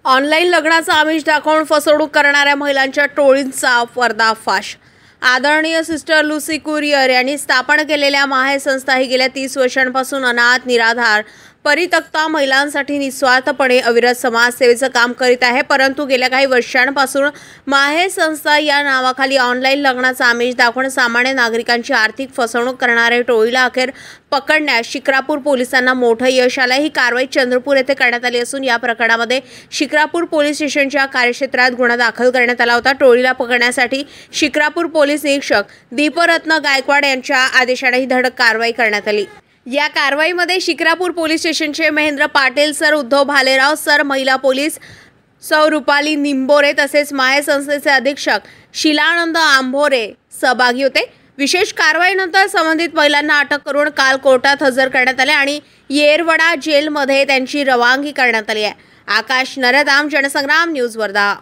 Online लग्नाचा आमिष दाखवून फसवणूक करणाऱ्या महिलांच्या टोळींचा पर्दाफाश। आदरणीय सिस्टर लुसी कुरियर यांनी स्थापन केलेल्या माहे संस्था ही गेल्या 30 वर्षांपासून अनाथ, निराधार, परित्यक्त महिलांसाठी निस्वार्थपणे अविरत समाजसेवेचं काम करीत आहे। परंतु गेल्या काही वर्षांपासून माहे संस्था या नावाखाली ऑनलाईन लग्नाचा आमिष दाखवून सामान्य नागरिकांची आर्थिक फसवणूक करणारे टोळीला अखेर पकडण्यास शिक्रापूर पोलिसांना मोठं यश आलं। ही कारवाई चंद्रपूर येथे करण्यात आली असून या प्रकरणामध्ये शिक्रापूर पोलीस स्टेशनच्या कार्यक्षेत्रात गुन्हा दाखल करण्यात आला होता। टोळीला पकडण्यासाठी शिक्रापूर पोलीस निरीक्षक दीपरत्न गायकवाड यांच्या आदेशाने ही धडक कारवाई करण्यात आली। या कारवाईमध्ये शिक्रापूर पोलीस स्टेशनचे महेंद्र पाटील सर, उद्धव भालेराव सर, महिला पोलीस सौ रुपाली निंबोरे तसेच माहे संस्थेचे अधीक्षक शिलानंद आंभोरे सहभागी होते। विशेष कारवाईनंतर संबंधित महिलांना अटक करून काल कोर्टात हजर करण्यात आले आणि येरवडा जेलमध्ये त्यांची रवानगी करण्यात आली आहे। आकाश नरदाम, जनसंग्राम न्यूज वर्धा।